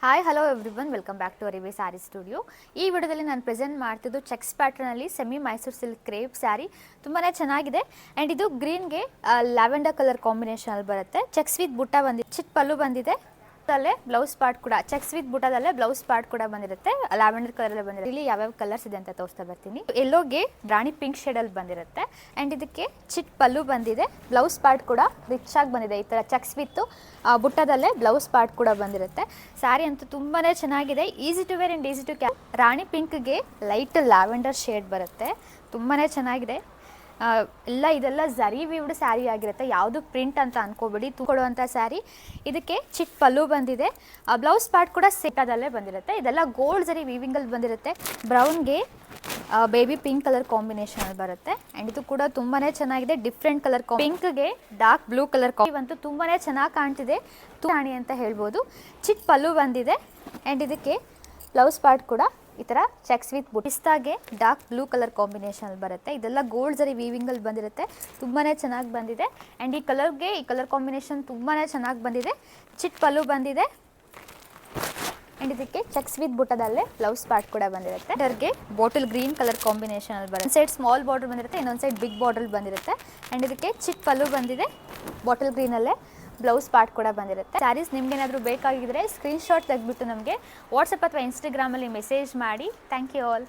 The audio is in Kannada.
Hi hello everyone, welcome back to Arive saree studio. ಈ ವಿಡಿಯೋದಲ್ಲಿ ನಾನು ಪ್ರೆಸೆಂಟ್ ಮಾಡ್ತಿದ್ದು ಚೆಕ್ಸ್ ಪ್ಯಾಟರ್ನಲ್ಲಿ semi Mysore silk crepe saree. ತುಂಬಾ ಚೆನ್ನಾಗಿದೆ. ಆ್ಯಂಡ್ ಇದು ಗ್ರೀನ್ಗೆ ಲ್ಯಾವೆಂಡರ್ ಕಲರ್ ಕಾಂಬಿನೇಷನಲ್ಲಿ ಬರುತ್ತೆ. ಚೆಕ್ಸ್ ವಿತ್ ಬುಟ್ಟ ಬಂದಿದೆ, ಚಿಟ್ ಪಲ್ಲು ಬಂದಿದೆ, ಅಲ್ಲೇ ಬ್ಲೌಸ್ ಪಾರ್ಟ್ ಕೂಡ ಚೆಕ್ಸ್ ವಿತ್ ಬುಟ್ಟದಲ್ಲೇ ಬ್ಲೌಸ್ ಪಾರ್ಟ್ ಕೂಡ ಬಂದಿರುತ್ತೆ. ಲ್ಯಾವೆಂಡರ್ ಕಲರ್ ಬಂದಿರುತ್ತೆ. ಇಲ್ಲಿ ಯಾವ್ಯಾವ ಕಲರ್ಸ್ ಇದೆ ಅಂತ ತೋರಿಸ್ತಾ ಬರ್ತೀನಿ. ಎಲ್ಲೋಗೆ ರಾಣಿ ಪಿಂಕ್ ಶೇಡಲ್ಲಿ ಬಂದಿರುತ್ತೆ. ಆ್ಯಂಡ್ ಇದಕ್ಕೆ ಚಿಟ್ ಪಲ್ಲು ಬಂದಿದೆ, ಬ್ಲೌಸ್ ಪಾರ್ಟ್ ಕೂಡ ರಿಚ್ ಆಗಿ ಬಂದಿದೆ. ಈ ಥರ ಚೆಕ್ಸ್ ವಿತ್ ಬುಟ್ಟದಲ್ಲೇ ಬ್ಲೌಸ್ ಪಾರ್ಟ್ ಕೂಡ ಬಂದಿರುತ್ತೆ. ಸ್ಯಾರಿ ಅಂತೂ ತುಂಬಾ ಚೆನ್ನಾಗಿದೆ. Easy to wear and easy to carry. ರಾಣಿ ಪಿಂಕ್ಗೆ ಲೈಟ್ ಲ್ಯಾವೆಂಡರ್ ಶೇಡ್ ಬರುತ್ತೆ. ತುಂಬಾ ಚೆನ್ನಾಗಿದೆ. ಇದೆಲ್ಲ ಝರಿ ವೀವ್ಡ್ ಸ್ಯಾರಿ ಆಗಿರುತ್ತೆ. ಯಾವುದು ಪ್ರಿಂಟ್ ಅಂತ ಅನ್ಕೋಬೇಡಿ, ಕೊಡುವಂಥ ಸ್ಯಾರಿ. ಇದಕ್ಕೆ ಚಿಟ್ ಪಲ್ಲು ಬಂದಿದೆ, ಬ್ಲೌಸ್ ಪಾರ್ಟ್ ಕೂಡ ಸೆಟ್ಟದಲ್ಲೇ ಬಂದಿರುತ್ತೆ. ಇದೆಲ್ಲ ಗೋಲ್ಡ್ ಝರಿ ವೀವಿಂಗಲ್ಲಿ ಬಂದಿರುತ್ತೆ. ಬ್ರೌನ್ಗೆ ಬೇಬಿ ಪಿಂಕ್ ಕಲರ್ ಕಾಂಬಿನೇಷನ್ ಬರುತ್ತೆ. ಆ್ಯಂಡ್ ಇದು ಕೂಡ ತುಂಬಾ ಚೆನ್ನಾಗಿದೆ. ಡಿಫ್ರೆಂಟ್ ಕಲರ್ ಪಿಂಕ್ಗೆ ಡಾರ್ಕ್ ಬ್ಲೂ ಕಲರ್ ಇವಂತೂ ತುಂಬಾ ಚೆನ್ನಾಗಿ ಕಾಣ್ತಿದೆ. ರಾಣಿ ಅಂತ ಹೇಳ್ಬೋದು. ಚಿಟ್ ಪಲ್ಲು ಬಂದಿದೆ. ಆ್ಯಂಡ್ ಇದಕ್ಕೆ ಬ್ಲೌಸ್ ಪಾರ್ಟ್ ಕೂಡ ಈ ಥರ ಚೆಕ್ಸ್ ವಿತ್ ಪಿಸ್ತಾಗೆ ಡಾರ್ಕ್ ಬ್ಲೂ ಕಲರ್ ಕಾಂಬಿನೇಷನ್ ಬರುತ್ತೆ. ಇದೆಲ್ಲ ಗೋಲ್ಡ್ ಝರಿ ವೀವಿಂಗಲ್ಲಿ ಬಂದಿರುತ್ತೆ. ತುಂಬಾ ಚೆನ್ನಾಗಿ ಬಂದಿದೆ. ಆ್ಯಂಡ್ ಈ ಕಲರ್ ಕಾಂಬಿನೇಷನ್ ತುಂಬಾ ಚೆನ್ನಾಗಿ ಬಂದಿದೆ. ಚಿಟ್ ಪಲ್ಲು ಬಂದಿದೆ. ಆ್ಯಂಡ್ ಇದಕ್ಕೆ ಚೆಕ್ಸ್ ವಿತ್ ಬುಟ್ಟದಲ್ಲೇ ಬ್ಲೌಸ್ ಪಾರ್ಟ್ ಕೂಡ ಬಂದಿರುತ್ತೆ. ಇದರಿಗೆ ಬಾಟಲ್ ಗ್ರೀನ್ ಕಲರ್ ಕಾಂಬಿನೇಷನಲ್ಲಿ ಬರುತ್ತೆ. ಒಂದು ಸೈಡ್ ಸ್ಮಾಲ್ ಬಾರ್ಡರ್ ಬಂದಿರುತ್ತೆ, ಇನ್ನೊಂದು ಸೈಡ್ ಬಿಗ್ ಬಾರ್ಡರ್ ಬಂದಿರುತ್ತೆ. ಆ್ಯಂಡ್ ಇದಕ್ಕೆ ಚಿಟ್ ಪಲ್ಲು ಬಂದಿದೆ, ಬಾಟಲ್ ಗ್ರೀನಲ್ಲೇ ಬ್ಲೌಸ್ ಪಾರ್ಟ್ ಕೂಡ ಬಂದಿರುತ್ತೆ. ಸ್ಯಾರೀಸ್ ನಿಮ್ಗೇನಾದರೂ ಬೇಕಾಗಿದ್ದರೆ ಸ್ಕ್ರೀನ್ಶಾಟ್ ತೆಗೆದುಬಿಟ್ಟು ನಮಗೆ ವಾಟ್ಸಪ್ ಅಥವಾ ಇನ್ಸ್ಟಾಗ್ರಾಮಲ್ಲಿ ಮೆಸೇಜ್ ಮಾಡಿ. Thank you all.